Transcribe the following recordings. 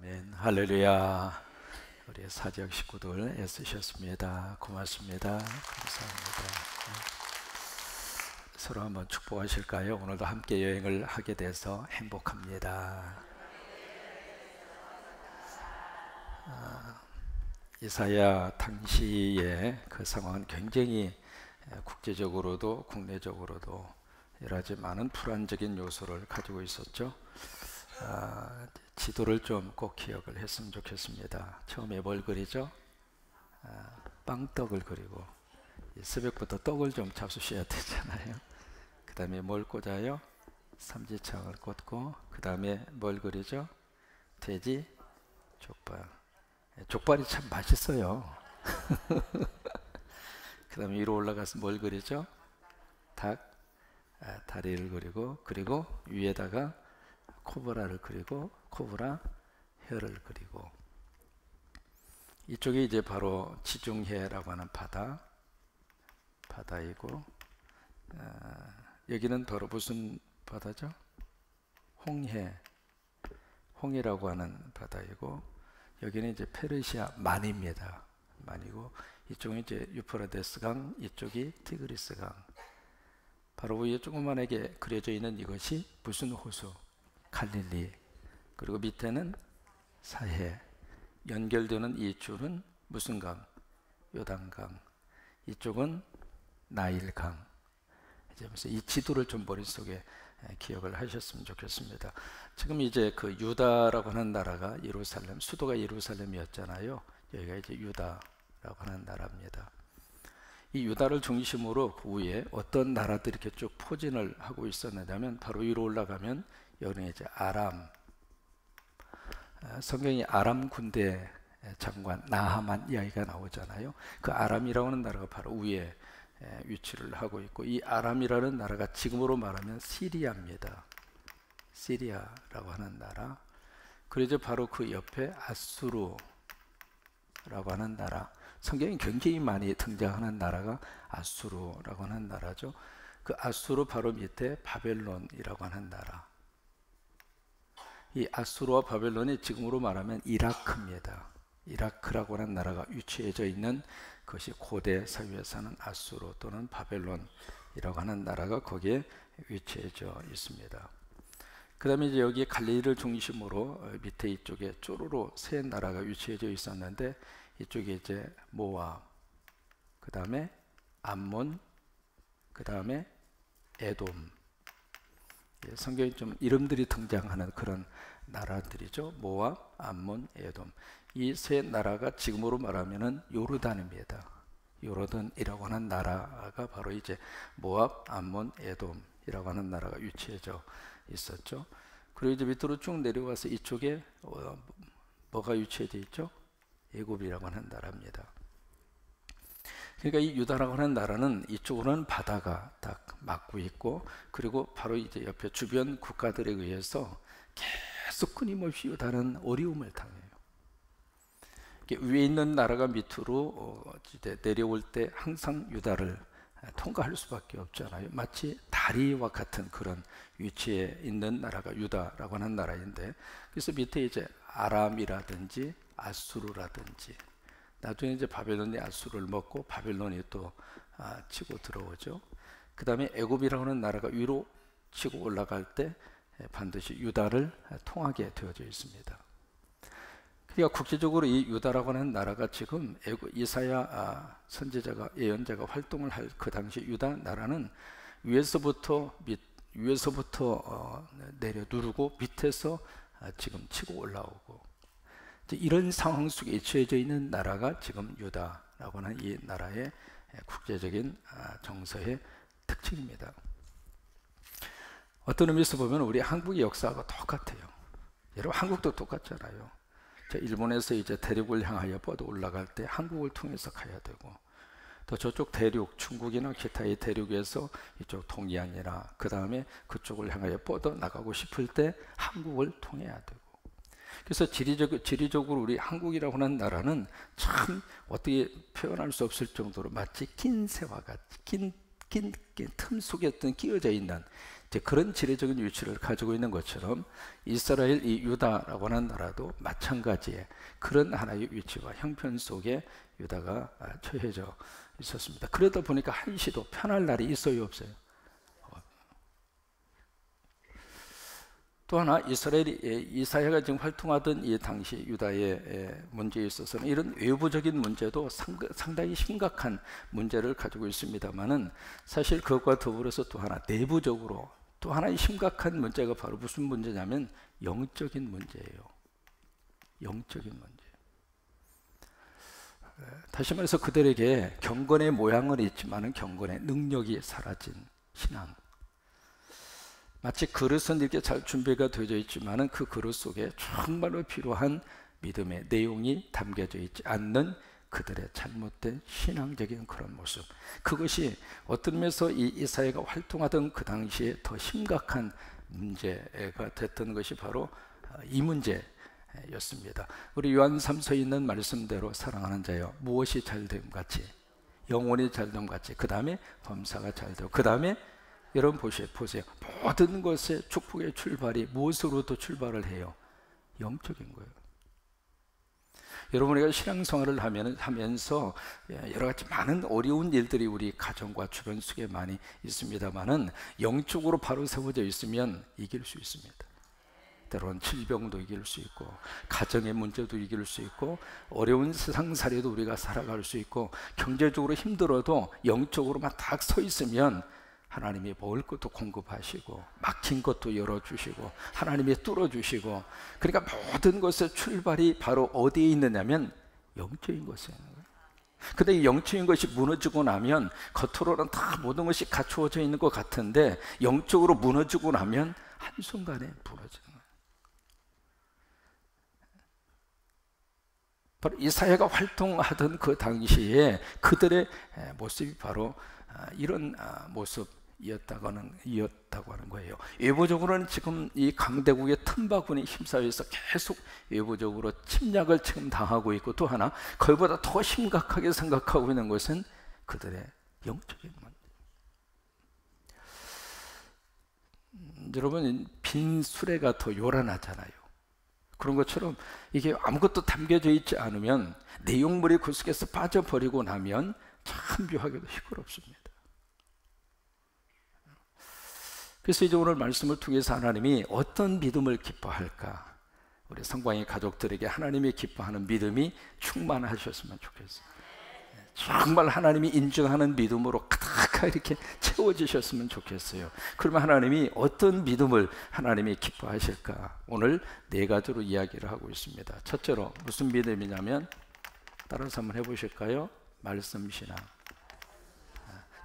아멘. 할렐루야. 우리 사역 식구들 애쓰셨습니다. 고맙습니다. 감사합니다. 서로 한번 축복하실까요? 오늘도 함께 여행을 하게 돼서 행복합니다. 이사야 당시의 그 상황은 굉장히 국제적으로도 국내적으로도 여러 가지 많은 불안적인 요소를 가지고 있었죠. 지도를 좀 꼭 기억을 했으면 좋겠습니다. 처음에 뭘 그리죠? 빵떡을 그리고 새벽부터 떡을 좀 잡수셔야 되잖아요. 그 다음에 뭘 꽂아요? 삼지창을 꽂고 그 다음에 뭘 그리죠? 돼지 족발. 족발이 참 맛있어요. 그 다음에 위로 올라가서 뭘 그리죠? 닭 다리를 그리고 위에다가 코브라를 그리고 코브라 혀를 그리고 이쪽이 이제 바로 지중해라고 하는 바다이고 여기는 바로 무슨 바다죠? 홍해라고 하는 바다이고 여기는 이제 페르시아 만입니다. 만이고 이쪽은 이제 유프라데스강, 이쪽이 티그리스강. 바로 위에 조그만하게 그려져 있는 이것이 무슨 호수? 갈릴리. 그리고 밑에는 사해. 연결되는 이 줄은 무슨 강? 요단강. 이쪽은 나일강. 이제 이 지도를 좀 머릿속에 기억을 하셨으면 좋겠습니다. 지금 이제 그 유다라고 하는 나라가 예루살렘, 수도가 예루살렘이었잖아요. 여기가 이제 유다라고 하는 나라입니다. 이 유다를 중심으로 그 위에 어떤 나라들이 이렇게 쭉 포진을 하고 있었냐면 바로 위로 올라가면 여기는 이제 아람, 성경이 아람 군대 장관 나하만 이야기가 나오잖아요. 그 아람이라고 하는 나라가 바로 위에 위치를 하고 있고 이 아람이라는 나라가 지금으로 말하면 시리아입니다. 시리아라고 하는 나라. 그리고 바로 그 옆에 아수르라고 하는 나라. 성경이 굉장히 많이 등장하는 나라가 아수르라고 하는 나라죠. 그 아수르 바로 밑에 바벨론이라고 하는 나라. 이 아수르와 바벨론이 지금으로 말하면 이라크입니다. 이라크라고 하는 나라가 위치해져 있는 것이 고대 사회에서는 아수르 또는 바벨론이라고 하는 나라가 거기에 위치해져 있습니다. 그 다음에 이제 여기 갈릴리를 중심으로 밑에 이쪽에 쪼르르 세 나라가 위치해져 있었는데 이쪽에 이제 모압, 그 다음에 암몬, 그 다음에 에돔. 성경에 좀 이름들이 등장하는 그런 나라들이죠. 모압, 암몬, 에돔. 이 세 나라가 지금으로 말하면은 요르단입니다. 요르단이라고 하는 나라가 바로 이제 모압, 암몬, 에돔이라고 하는 나라가 위치해져 있었죠. 그리고 이제 밑으로 쭉 내려와서 이쪽에 뭐가 위치해져 있죠? 애굽이라고 하는 나라입니다. 그러니까 이 유다라고 하는 나라는 이쪽으로는 바다가 딱 막고 있고 그리고 바로 이제 옆에 주변 국가들에 의해서 계속 끊임없이 유다는 어려움을 당해요. 위에 있는 나라가 밑으로 이제 내려올 때 항상 유다를 통과할 수밖에 없잖아요. 마치 다리와 같은 그런 위치에 있는 나라가 유다라고 하는 나라인데 그래서 밑에 이제 아람이라든지 아수르라든지 나중에 이제 바벨론이 아수르를 먹고 바벨론이 또 치고 들어오죠. 그 다음에 애굽이라고 하는 나라가 위로 치고 올라갈 때 반드시 유다를 통하게 되어져 있습니다. 그러니까 국제적으로 이 유다라고 하는 나라가 지금 이사야 선지자가 예언자가 활동을 할 그 당시 유다 나라는 위에서부터 내려 누르고 밑에서 지금 치고 올라오고 이런 상황 속에 처해져 있는 나라가 지금 유다라고 하는 이 나라의 국제적인 정서의 특징입니다. 어떤 의미에서 보면 우리 한국의 역사가 똑같아요. 여러분 한국도 똑같잖아요. 일본에서 이제 대륙을 향하여 뻗어 올라갈 때 한국을 통해서 가야 되고 또 저쪽 대륙 중국이나 기타의 대륙에서 이쪽 동양이나 그 다음에 그쪽을 향하여 뻗어 나가고 싶을 때 한국을 통해야 되고 그래서 지리적으로 우리 한국이라고 하는 나라는 참 어떻게 표현할 수 없을 정도로 마치 긴 새와 같이 긴 틈 속에 끼어져 있는 이제 그런 지리적인 위치를 가지고 있는 것처럼 이스라엘, 이 유다라고 하는 나라도 마찬가지의 그런 하나의 위치와 형편 속에 유다가 처해져 있었습니다. 그러다 보니까 한시도 편할 날이 있어요, 없어요? 또 하나, 이사야가 지금 활동하던 이 당시 유다의 문제에 있어서는 이런 외부적인 문제도 상당히 심각한 문제를 가지고 있습니다만은, 사실 그것과 더불어서 또 하나 내부적으로 또 하나의 심각한 문제가 바로 무슨 문제냐면 영적인 문제예요. 영적인 문제. 다시 말해서 그들에게 경건의 모양은 있지만은 경건의 능력이 사라진 신앙. 마치 그릇은 이렇게 잘 준비가 되어 있지만은 그 그릇 속에 정말로 필요한 믿음의 내용이 담겨져 있지 않는 그들의 잘못된 신앙적인 그런 모습. 그것이 어떤 면에서 이 이사야가 활동하던 그 당시에 더 심각한 문제가 됐던 것이 바로 이 문제였습니다. 우리 요한 3서에 있는 말씀대로 사랑하는 자여, 무엇이 잘됨 같이, 영혼이 잘됨 같이, 그 다음에 범사가 잘되고, 그 다음에 여러분 보세요. 모든 것의 축복의 출발이 무엇으로부터 출발을 해요? 영적인 거예요. 여러분, 우리가 신앙생활을 하면서 여러 가지 많은 어려운 일들이 우리 가정과 주변 속에 많이 있습니다만은 영적으로 바로 세워져 있으면 이길 수 있습니다. 때로는 질병도 이길 수 있고, 가정의 문제도 이길 수 있고, 어려운 세상살이도 우리가 살아갈 수 있고, 경제적으로 힘들어도 영적으로만 딱 서 있으면 하나님이 먹을 것도 공급하시고, 막힌 것도 열어주시고, 하나님이 뚫어주시고, 그러니까 모든 것의 출발이 바로 어디에 있느냐면 영적인 것에 있는 거예요. 근데 이 영적인 것이 무너지고 나면 겉으로는 다 모든 것이 갖추어져 있는 것 같은데 영적으로 무너지고 나면 한순간에 부러지는 거예요. 바로 이사야가 활동하던 그 당시에 그들의 모습이 바로 이런 모습이었다고 하는 거예요. 외부적으로는 지금 이 강대국의 틈바구니 힘싸여서 계속 외부적으로 침략을 지금 당하고 있고, 또 하나 그보다 더 심각하게 생각하고 있는 것은 그들의 영적인 문제. 여러분, 빈 수레가 더 요란하잖아요. 그런 것처럼 이게 아무것도 담겨져 있지 않으면, 내용물이 그 속에서 빠져버리고 나면 참 묘하게도 시끄럽습니다. 그래서 이제 오늘 말씀을 통해서 하나님이 어떤 믿음을 기뻐할까, 우리 성광의 가족들에게 하나님이 기뻐하는 믿음이 충만하셨으면 좋겠어요. 정말 하나님이 인정하는 믿음으로 가득하게 이렇게 채워지셨으면 좋겠어요. 그러면 하나님이 어떤 믿음을 하나님이 기뻐하실까, 오늘 네 가지로 이야기를 하고 있습니다. 첫째로 무슨 믿음이냐면, 따라서 한번 해보실까요? 말씀 신앙.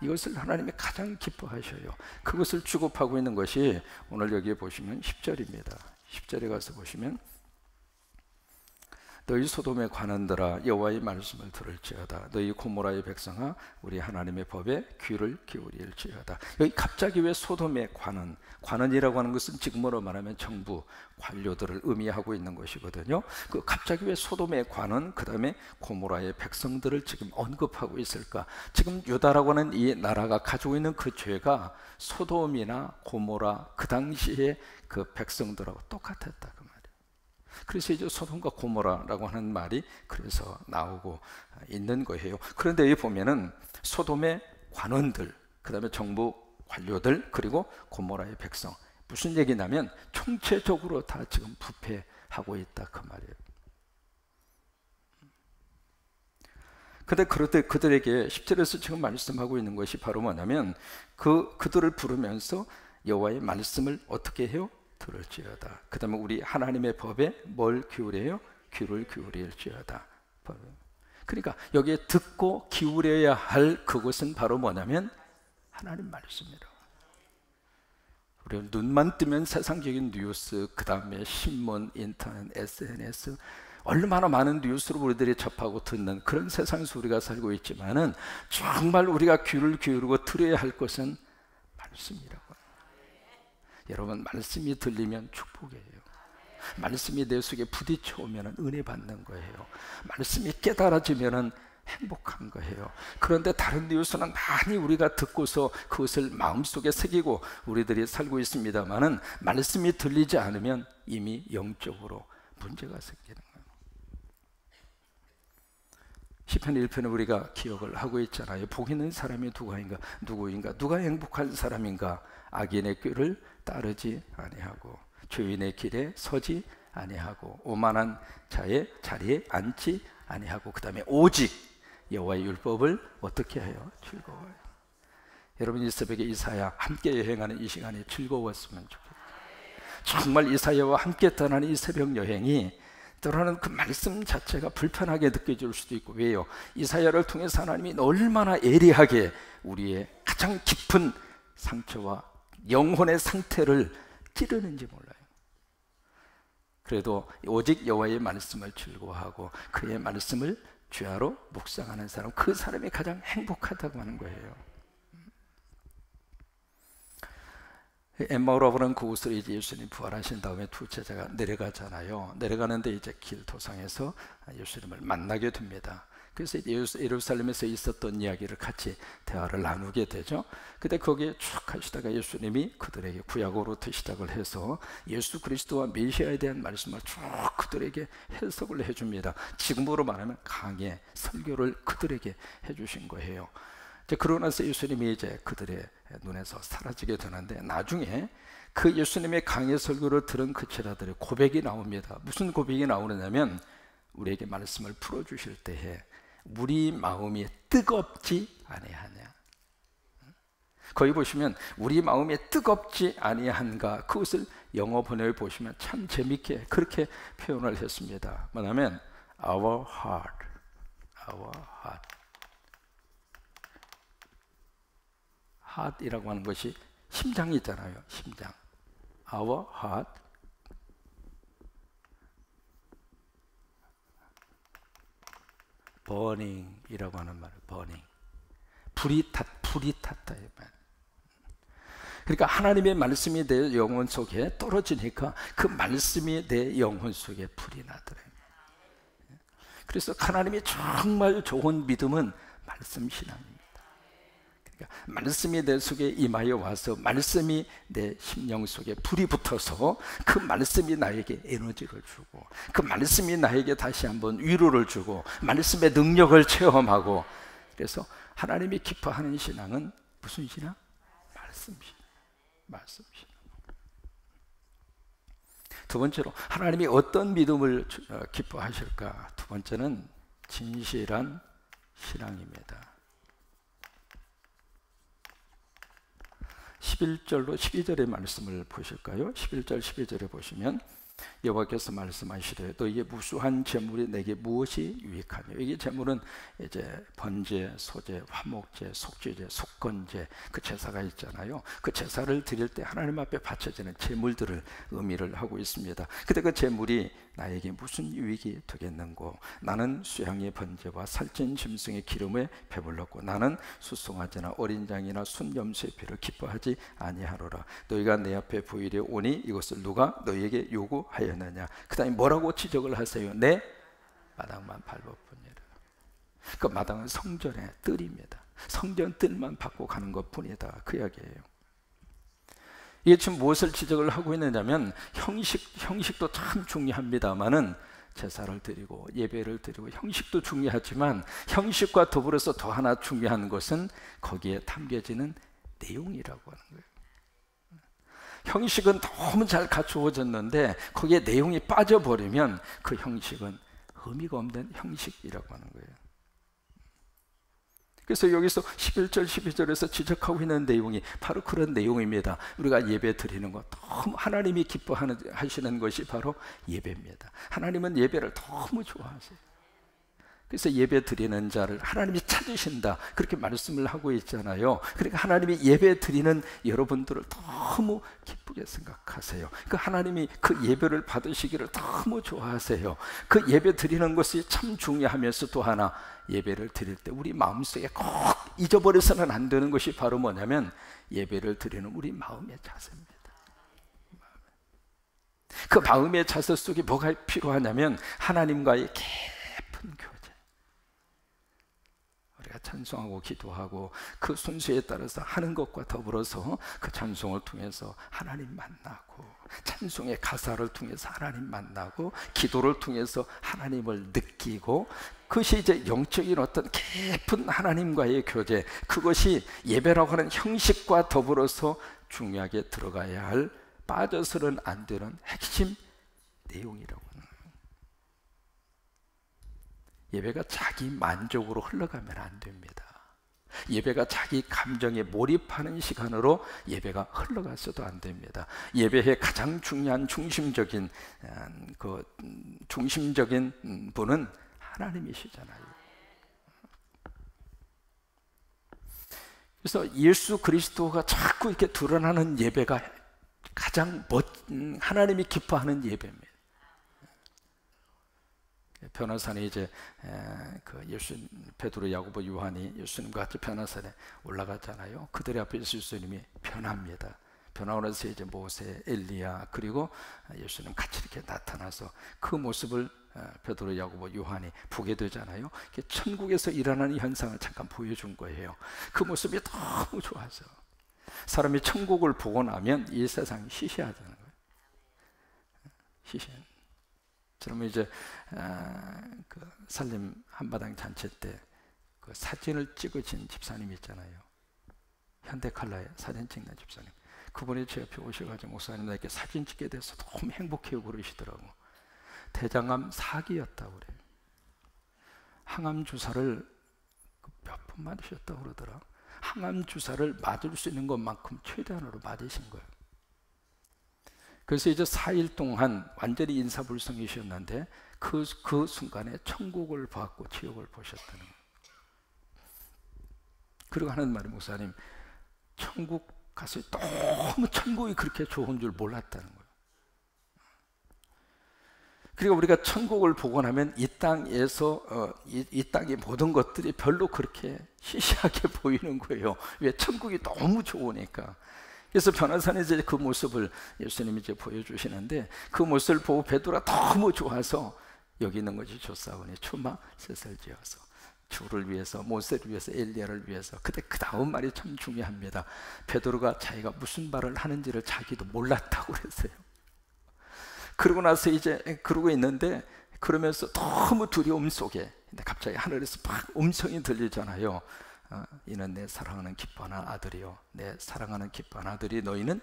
이것을 하나님이 가장 기뻐하셔요. 그것을 주급하고 있는 것이 오늘 여기에 보시면 10절입니다. 10절에 가서 보시면, 너희 소돔의 관원들아 여호와의 말씀을 들을지어다. 너희 고모라의 백성아 우리 하나님의 법에 귀를 기울일지어다. 여기 갑자기 왜 소돔의 관원이라고 하는 것은 지금으로 말하면 정부 관료들을 의미하고 있는 것이거든요. 그 갑자기 왜 소돔의 관원, 그 다음에 고모라의 백성들을 지금 언급하고 있을까? 지금 유다라고 하는 이 나라가 가지고 있는 그 죄가 소돔이나 고모라 그 당시에 그 백성들하고 똑같았다. 그래서 이제 소돔과 고모라라고 하는 말이 그래서 나오고 있는 거예요. 그런데 여기 보면은 소돔의 관원들, 그 다음에 정부 관료들, 그리고 고모라의 백성, 무슨 얘기냐면 총체적으로 다 지금 부패하고 있다 그 말이에요. 근데 그런데 그들에게 10절에서 지금 말씀하고 있는 것이 바로 뭐냐면, 그들을 부르면서 여호와의 말씀을 어떻게 해요? 들을지어다. 그 다음에 우리 하나님의 법에 뭘 기울여요? 귀를 기울일지어다. 그러니까 여기에 듣고 기울여야 할 그것은 바로 뭐냐면 하나님 말씀이라고. 우리가 눈만 뜨면 세상적인 뉴스, 그 다음에 신문, 인터넷, SNS, 얼마나 많은 뉴스로 우리들이 접하고 듣는 그런 세상에서 우리가 살고 있지만은 정말 우리가 귀를 기울이고 들어야 할 것은 말씀이라고. 여러분, 말씀이 들리면 축복이에요. 말씀이 내 속에 부딪혀 오면 은혜 받는 거예요. 말씀이 깨달아지면 행복한 거예요. 그런데 다른 뉴스는 많이 우리가 듣고서 그것을 마음속에 새기고 우리들이 살고 있습니다만은 말씀이 들리지 않으면 이미 영적으로 문제가 생기는 거예요. 시편 1편을 우리가 기억을 하고 있잖아요. 복 있는 사람이 누구인가? 누가 행복한 사람인가? 악인의 꾀를 따르지 아니하고 죄인의 길에 서지 아니하고 오만한 자의 자리에 앉지 아니하고, 그 다음에 오직 여호와의 율법을 어떻게 해요? 즐거워요. 여러분, 이 새벽에 이사야 함께 여행하는 이 시간이 즐거웠으면 좋겠어요. 정말 이사야와 함께 떠나는 이 새벽 여행이 때로는 그 말씀 자체가 불편하게 느껴질 수도 있고. 왜요? 이사야를 통해서 하나님이 얼마나 예리하게 우리의 가장 깊은 상처와 영혼의 상태를 찌르는지 몰라요. 그래도 오직 여호와의 말씀을 즐거워하고 그의 말씀을 주야로 묵상하는 사람, 그 사람이 가장 행복하다고 하는 거예요. 엠마오라고 하는 그곳으로 이제 예수님 부활하신 다음에 두 제자가 내려가잖아요. 내려가는데 이제 길 도상에서 예수님을 만나게 됩니다. 그래서 예루살렘에서 있었던 이야기를 같이 대화를 나누게 되죠. 근데 거기에 쭉 하시다가 예수님이 그들에게 구약으로부터 시작을 해서 예수 그리스도와 메시아에 대한 말씀을 쭉 그들에게 해석을 해줍니다. 지금으로 말하면 강의 설교를 그들에게 해주신 거예요. 이제 그러고 나서 예수님이 이제 그들의 눈에서 사라지게 되는데, 나중에 그 예수님의 강의 설교를 들은 그 제자들의 고백이 나옵니다. 무슨 고백이 나오느냐면, 우리에게 말씀을 풀어주실 때에 우리 마음이 뜨겁지 아니하냐. 거기 보시면 우리 마음이 뜨겁지 아니한가, 그것을 영어 번역을 보시면 참 재밌게 그렇게 표현을 했습니다. 뭐냐면 our heart. heart이라고 하는 것이 심장이잖아요. 심장. our heart. burning이라고 하는 말을 burning. 불이 탔다 이 말. 그러니까 하나님의 말씀이 내 영혼 속에 떨어지니까 그 말씀이 내 영혼 속에 불이 나더래요. 그래서 하나님이 정말 좋은 믿음은 말씀 신앙입니다. 그러니까 말씀이 내 속에 임하여 와서 말씀이 내 심령 속에 불이 붙어서 그 말씀이 나에게 에너지를 주고, 그 말씀이 나에게 다시 한번 위로를 주고, 말씀의 능력을 체험하고. 그래서 하나님이 기뻐하는 신앙은 무슨 신앙? 말씀 신앙. 말씀 신앙. 두 번째로 하나님이 어떤 믿음을 기뻐하실까? 두 번째는 진실한 신앙입니다. 11절로 12절의 말씀을 보실까요? 11절 12절에 보시면 여호와께서 말씀하시되 너희의 무수한 재물이 내게 무엇이 유익하냐. 이게 재물은 이제 번제, 소제, 화목제, 속죄제, 속건제, 그 제사가 있잖아요. 그 제사를 드릴 때 하나님 앞에 바쳐지는 재물들을 의미를 하고 있습니다. 근데 그 재물이 나에게 무슨 유익이 되겠는고, 나는 수양의 번제와 살찐 짐승의 기름에 배불렀고 나는 수송아지나 어린 양이나 순염소의 피를 기뻐하지 아니하노라. 너희가 내 앞에 보이려 오니 이것을 누가 너희에게 요구하였느냐. 그 다음에 뭐라고 지적을 하세요? 내 마당만 밟아뿐이라. 그 마당은 성전의 뜰입니다. 성전 뜰만 받고 가는 것 뿐이다, 그 이야기예요. 이게 지금 무엇을 지적을 하고 있느냐면, 형식도 참 중요합니다만은 제사를 드리고 예배를 드리고 형식도 중요하지만 형식과 더불어서 더 하나 중요한 것은 거기에 담겨지는 내용이라고 하는 거예요. 형식은 너무 잘 갖추어졌는데 거기에 내용이 빠져버리면 그 형식은 의미가 없는 형식이라고 하는 거예요. 그래서 여기서 11절 12절에서 지적하고 있는 내용이 바로 그런 내용입니다. 우리가 예배 드리는 것, 너무 하나님이 기뻐하시는 것이 바로 예배입니다. 하나님은 예배를 너무 좋아하세요. 그래서 예배 드리는 자를 하나님이 찾으신다, 그렇게 말씀을 하고 있잖아요. 그러니까 하나님이 예배 드리는 여러분들을 너무 기쁘게 생각하세요. 그 하나님이 그 예배를 받으시기를 너무 좋아하세요. 그 예배 드리는 것이 참 중요하면서 또 하나, 예배를 드릴 때 우리 마음속에 꼭 잊어버려서는 안 되는 것이 바로 뭐냐면 예배를 드리는 우리 마음의 자세입니다. 그 마음의 자세 속에 뭐가 필요하냐면 하나님과의 깊은 교제, 우리가 찬송하고 기도하고 그 순서에 따라서 하는 것과 더불어서 그 찬송을 통해서 하나님 만나고, 찬송의 가사를 통해서 하나님 만나고, 기도를 통해서 하나님을 느끼고, 그것이 이제 영적인 어떤 깊은 하나님과의 교제, 그것이 예배라고 하는 형식과 더불어서 중요하게 들어가야 할, 빠져서는 안 되는 핵심 내용이라고 하는 거예요. 예배가 자기 만족으로 흘러가면 안 됩니다. 예배가 자기 감정에 몰입하는 시간으로 예배가 흘러가서도 안 됩니다. 예배의 가장 중요한 중심적인 분은 하나님이시잖아요. 그래서 예수 그리스도가 자꾸 이렇게 드러나는 예배가 가장 하나님이 기뻐하는 예배입니다. 변호산에 이제 베드로, 야고보, 요한이 예수님과 같이 변호산에 올라갔잖아요. 그들의 앞에서 예수님이 변합니다. 변하고 나서 이제 모세, 엘리야, 그리고 예수님 같이 이렇게 나타나서 그 모습을 베드로, 야고보, 요한이 보게 되잖아요. 천국에서 일어나는 현상을 잠깐 보여준 거예요. 그 모습이 너무 좋아서 사람이 천국을 보고 나면 이 세상이 시시하다는 거예요. 시시. 저는 이제 그 살림 한바당 잔치 때 그 사진을 찍으신 집사님 있잖아요. 현대칼라에 사진 찍는 집사님. 그분이 제 옆에 오셔가지고 목사님 나에게 사진 찍게 돼서 너무 행복해요 그러시더라고. 대장암 4기였다고 그래요. 항암 주사를 몇 번 맞으셨다고 그러더라. 항암 주사를 맞을 수 있는 것만큼 최대한으로 맞으신 거예요. 그래서 이제 4일 동안 완전히 인사불성이셨는데 그 순간에 천국을 봤고 지옥을 보셨다는 거예요. 그리고 하는 말이, 목사님 천국 가서 너무 천국이 그렇게 좋은 줄 몰랐다는 거예요. 그리고 우리가 천국을 보고 나면 이 땅에서 이 땅의 모든 것들이 별로 그렇게 시시하게 보이는 거예요. 왜? 천국이 너무 좋으니까. 그래서 변호사는 이제 그 모습을 예수님이 이제 보여주시는데, 그 모습을 보고 베드로가 너무 좋아서 여기 있는 것이 좋사오니 추마 셋을 지어서, 주를 위해서, 모세를 위해서, 엘리야를 위해서. 근데 그 다음 말이 참 중요합니다. 베드로가 자기가 무슨 말을 하는지를 자기도 몰랐다고 그랬어요. 그러고 나서 이제 그러고 있는데, 그러면서 너무 두려움 속에 근데 갑자기 하늘에서 막 음성이 들리잖아요. 이는 내 사랑하는 기뻐하는 아들이요, 내 사랑하는 기뻐하는 아들이, 너희는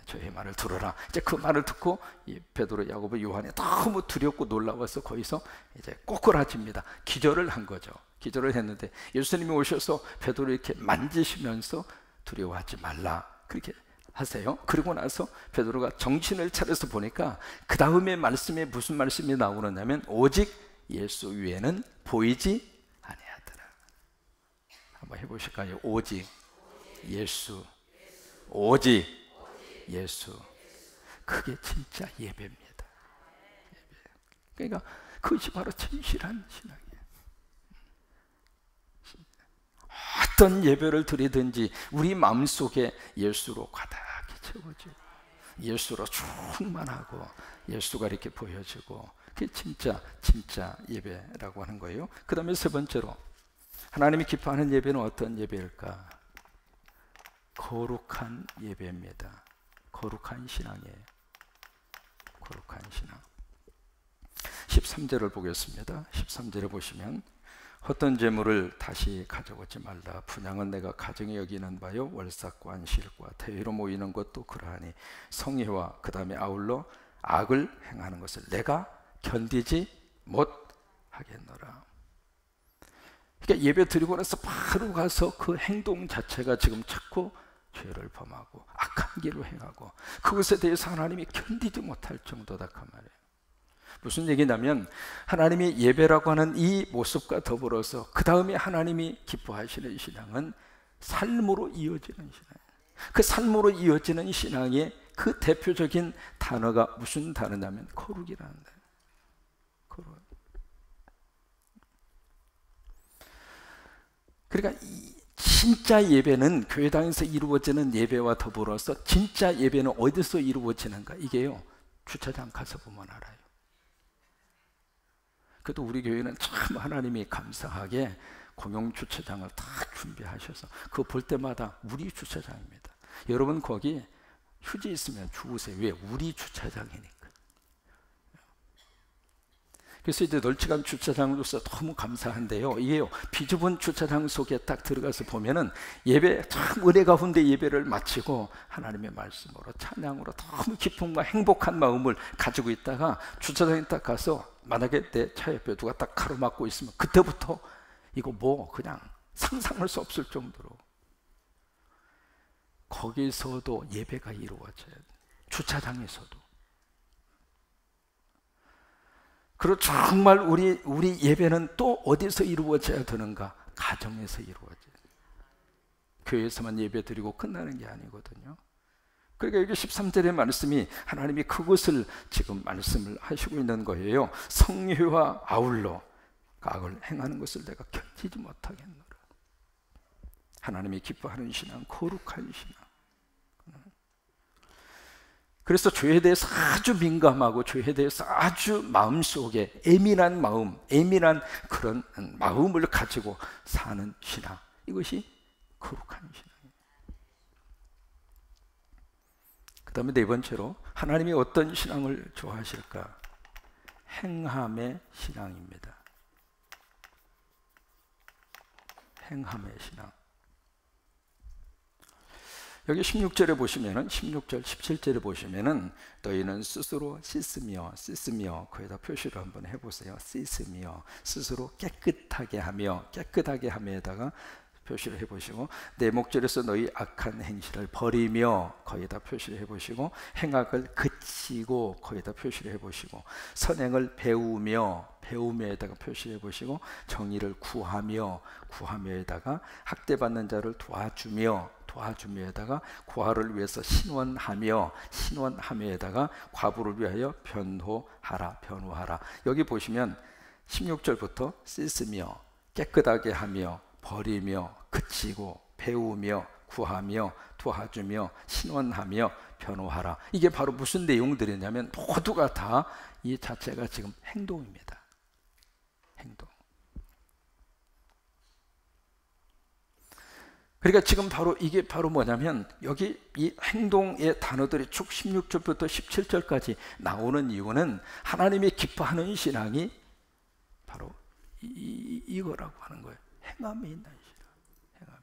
저의 말을 들어라. 이제 그 말을 듣고 이 베드로, 야고보, 요한이 너무 두렵고 놀라워서 거기서 이제 꼬꾸라집니다. 기절을 한 거죠. 기절을 했는데 예수님이 오셔서 베드로 이렇게 만지시면서 두려워하지 말라 그렇게 하세요. 그리고 나서 베드로가 정신을 차려서 보니까 그 다음에 말씀에 무슨 말씀이 나오느냐면, 오직 예수 위에는 보이지 아니하더라. 한번 해보실까요? 오직 예수, 오직 예수. 그게 진짜 예배입니다. 예배. 그러니까 그것이 바로 진실한 신앙이에요. 어떤 예배를 드리든지 우리 마음속에 예수로 가득히 채워지고, 예수로 충만하고, 예수가 이렇게 보여지고, 그게 진짜 예배라고 하는 거예요. 그 다음에 세 번째로, 하나님이 기뻐하는 예배는 어떤 예배일까? 거룩한 예배입니다. 거룩한 신앙이에요. 거룩한 신앙. 13절을 보겠습니다. 13절에 보시면, 헛된 재물을 다시 가져오지 말라. 분양은 내가 가정에 여기는 바요, 월삭과 실과 태회로 모이는 것도 그러하니 성회와 그 다음에 아울러 악을 행하는 것을 내가 견디지 못하겠노라. 그러니까 예배 드리고 나서 바로 가서 그 행동 자체가 지금 자꾸 죄를 범하고 악한 길로 행하고, 그것에 대해서 하나님이 견디지 못할 정도다 그 말이에요. 무슨 얘기냐면, 하나님이 예배라고 하는 이 모습과 더불어서 그 다음에 하나님이 기뻐하시는 신앙은 삶으로 이어지는 신앙이에요. 그 삶으로 이어지는 신앙의 그 대표적인 단어가 무슨 단어냐면 거룩이라는 단어예요. 거룩. 그러니까 진짜 예배는 교회당에서 이루어지는 예배와 더불어서, 진짜 예배는 어디서 이루어지는가? 이게요, 주차장 가서 보면 알아요. 그래도 우리 교회는 참 하나님이 감사하게 공용 주차장을 다 준비하셔서 그거 볼 때마다 우리 주차장입니다. 여러분 거기 휴지 있으면 주우세요. 왜? 우리 주차장이니까. 그래서 이제 널찍한 주차장으로서 너무 감사한데요. 이게요, 비좁은 주차장 속에 딱 들어가서 보면은 예배, 참 은혜 가운데 예배를 마치고 하나님의 말씀으로 찬양으로 너무 기쁨과 행복한 마음을 가지고 있다가 주차장에 딱 가서 만약에 내 차 옆에 누가 딱 가로막고 있으면 그때부터 이거 뭐 그냥 상상할 수 없을 정도로 거기서도 예배가 이루어져요. 주차장에서도. 그리고 정말 우리 예배는 또 어디서 이루어져야 되는가? 가정에서 이루어져요. 교회에서만 예배 드리고 끝나는 게 아니거든요. 그러니까 여기 13절의 말씀이 하나님이 그것을 지금 말씀을 하시고 있는 거예요. 성회와 아울러 악을 행하는 것을 내가 견디지 못하겠노라. 하나님이 기뻐하는 신앙, 거룩한 신앙. 그래서 죄에 대해서 아주 민감하고 죄에 대해서 아주 마음속에 예민한 마음, 예민한 그런 마음을 가지고 사는 신앙, 이것이 거룩한 신앙입니다. 그 다음에 네 번째로 하나님이 어떤 신앙을 좋아하실까? 행함의 신앙입니다. 행함의 신앙. 여기 16절에 보시면은 16절, 17절에 보시면은 너희는 스스로 씻으며 거기다 표시를 한번 해보세요. 씻으며 스스로 깨끗하게 하며에다가 표시를 해보시고 내 목절에서 너희 악한 행실을 버리며 거기다 표시를 해보시고 행악을 그치고 거기다 표시를 해보시고 선행을 배우며에다가 표시해 보시고 정의를 구하며에다가 학대받는 자를 도와주며에다가 고아를 위해서 신원하며에다가 과부를 위하여 변호하라. 여기 보시면 16절부터 씻으며 깨끗하게 하며 버리며 그치고 배우며 구하며 도와주며 신원하며 변호하라. 이게 바로 무슨 내용들이냐면 모두가 다 이 자체가 지금 행동입니다. 행동. 그러니까 지금 바로 이게 바로 뭐냐면 여기 이 행동의 단어들이 쭉 16절부터 17절까지 나오는 이유는 하나님이 기뻐하는 신앙이 바로 이거라고 하는 거예요. 행함에 있는 신앙.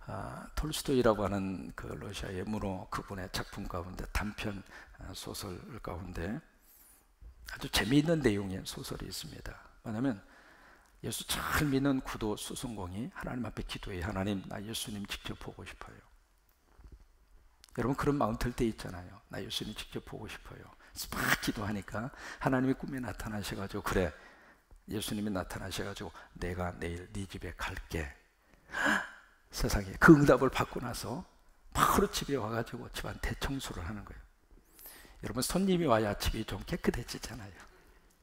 행함. 톨스토이라고 하는 그 러시아의 문호 그분의 작품 가운데 단편 소설 가운데 아주 재미있는 내용의 소설이 있습니다. 뭐냐면 예수 잘 믿는 구도 수송공이 하나님 앞에 기도해. 하나님, 나 예수님 직접 보고 싶어요. 여러분 그런 마음 들 때 있잖아요. 나 예수님 직접 보고 싶어요. 막 기도하니까 하나님이 꿈에 나타나셔가지고 그래, 예수님이 나타나셔가지고 내가 내일 네 집에 갈게. 세상에 그 응답을 받고 나서 바로 집에 와가지고 집안 대청소를 하는 거예요. 여러분 손님이 와야 집이 좀 깨끗해지잖아요.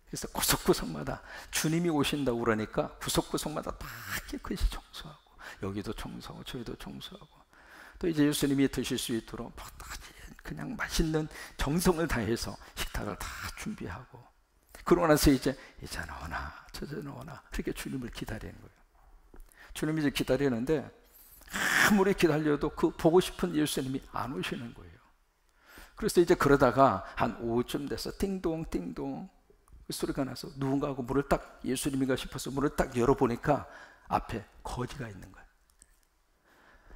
그래서 구석구석마다 주님이 오신다고 그러니까 구석구석마다 다 깨끗이 청소하고 여기도 청소하고 저기도 청소하고 또 이제 예수님이 드실 수 있도록 그냥 맛있는 정성을 다해서 식탁을 다 준비하고 그러고 나서 이제 나오나 저저 나오나 그렇게 주님을 기다리는 거예요. 주님이 이제 기다리는데 아무리 기다려도 그 보고 싶은 예수님이 안 오시는 거예요. 그래서 이제 그러다가 한 오후쯤 돼서 띵동 그 소리가 나서 누군가하고 문을 딱 예수님인가 싶어서 문을 딱 열어보니까 앞에 거지가 있는 거예요.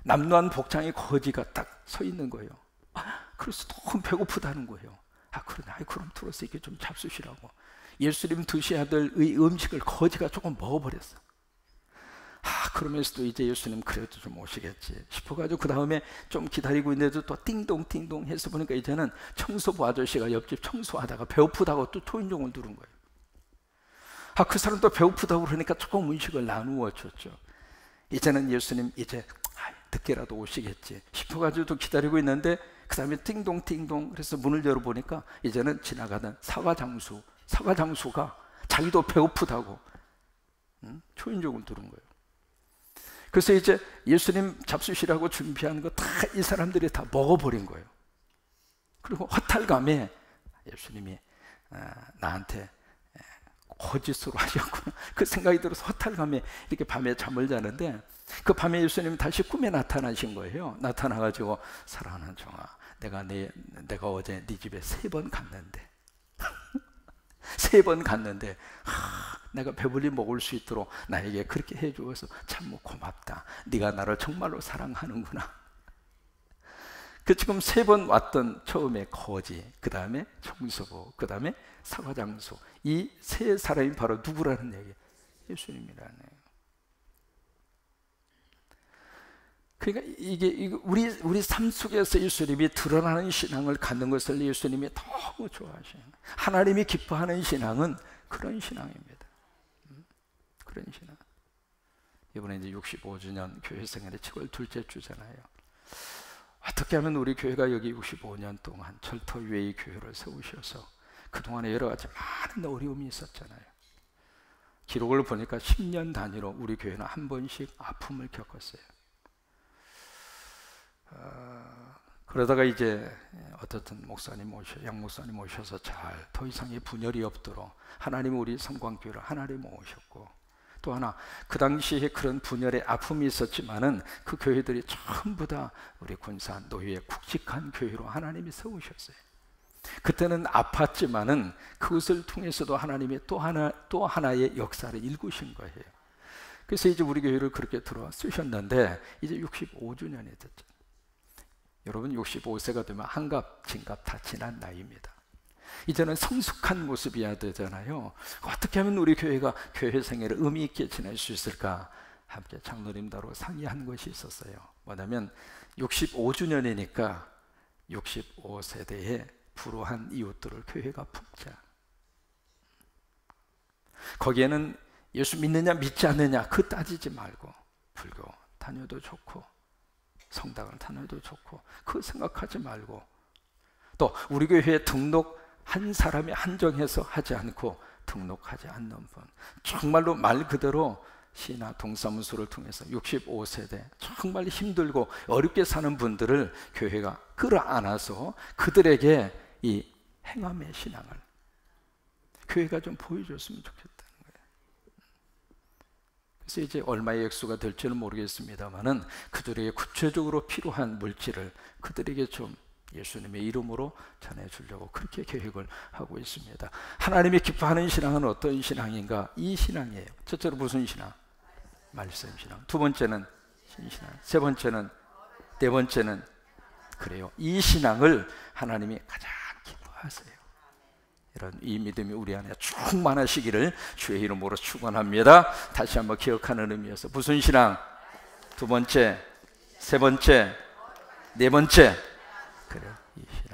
남루한 복장의 거지가 딱 서 있는 거예요. 그래서 너무 배고프다는 거예요. 그럼 들어서 이렇게 좀 잡수시라고 예수님 드셔야 될 음식을 거지가 조금 먹어버렸어. 그러면서도 이제 예수님 그래도 좀 오시겠지 싶어가지고 그 다음에 좀 기다리고 있는데도 또 띵동 해서 보니까 이제는 청소부 아저씨가 옆집 청소하다가 배고프다고 또 초인종을 누른 거예요. 그 사람도 배고프다고 그러니까 조금 음식을 나누어 줬죠. 이제는 예수님 이제 늦게라도 오시겠지 싶어가지고 또 기다리고 있는데 그 다음에 띵동 그래서 문을 열어보니까 이제는 지나가던 사과장수가 자기도 배고프다고 초인종을 누른 거예요. 그래서 이제 예수님 잡수시라고 준비한 거 다 이 사람들이 다 먹어버린 거예요. 그리고 허탈감에 예수님이 나한테 거짓으로 하셨구나 그 생각이 들어서 허탈감에 이렇게 밤에 잠을 자는데, 그 밤에 예수님이 다시 꿈에 나타나신 거예요. 나타나가지고 사랑하는 종아, 내가 어제 네 집에 3번 갔는데 3번 갔는데 내가 배불리 먹을 수 있도록 나에게 그렇게 해주어서 참 고맙다. 네가 나를 정말로 사랑하는구나. 그 지금 3번 왔던 처음에 거지, 그 다음에 청소부, 그 다음에 사과장수, 이 3사람이 바로 누구라는 얘기? 예수님이라는 얘기. 그러니까 이게 우리 삶 속에서 예수님이 드러나는 신앙을 갖는 것을 예수님이 너무 좋아하시는, 하나님이 기뻐하는 신앙은 그런 신앙입니다. 그런 신앙. 이번에 이제 65주년 교회 생활의 7월 둘째 주잖아요. 어떻게 하면 우리 교회가 여기 65년 동안 철터 위에 이 교회를 세우셔서 그동안에 여러 가지 많은 어려움이 있었잖아요. 기록을 보니까 10년 단위로 우리 교회는 한 번씩 아픔을 겪었어요. 그러다가 이제 어떻든 양 목사님 모셔서 더 이상의 분열이 없도록 하나님 우리 성광교회를 하나를 모으셨고, 또 하나 그 당시에 그런 분열의 아픔이 있었지만은 그 교회들이 전부 다 우리 군산 노예의 굵직한 교회로 하나님이 세우셨어요. 그때는 아팠지만은 그것을 통해서도 하나님이 또 하나의 역사를 일구신 거예요. 그래서 이제 우리 교회를 그렇게 들어와 쓰셨는데 이제 65주년이 됐죠. 여러분 65세가 되면 한갑, 진갑 다 지난 나이입니다. 이제는 성숙한 모습이어야 되잖아요. 어떻게 하면 우리 교회가 교회 생애를 의미 있게 지낼 수 있을까? 함께 장로님들하고 상의한 것이 있었어요. 뭐냐면 65주년이니까 65세대의 불우한 이웃들을 교회가 품자. 거기에는 예수 믿느냐 믿지 않느냐 그 따지지 말고 불교 다녀도 좋고 성당을 다녀도 좋고 그 생각하지 말고, 또 우리 교회에 등록한 사람이 한정해서 하지 않고 등록하지 않는 분, 정말로 말 그대로 시나 동사무소를 통해서 65세대 정말 힘들고 어렵게 사는 분들을 교회가 끌어안아서 그들에게 이 행함의 신앙을 교회가 좀 보여줬으면 좋겠다는 거예요. 그래서 이제 얼마의 액수가 될지는 모르겠습니다만은 그들에게 구체적으로 필요한 물질을 그들에게 좀 예수님의 이름으로 전해주려고 그렇게 계획을 하고 있습니다. 하나님이 기뻐하는 신앙은 어떤 신앙인가? 이 신앙이에요. 첫째로 무슨 신앙? 말씀 신앙. 두 번째는 신신앙. 세 번째는, 네 번째는 그래요. 이 신앙을 하나님이 가장 기뻐하세요. 이런 이 믿음이 우리 안에 충만하시기를 주의 이름으로 축원합니다. 다시 한번 기억하는 의미에서 무슨 신앙? 두 번째, 세 번째, 네 번째. 그래요. 이 신앙.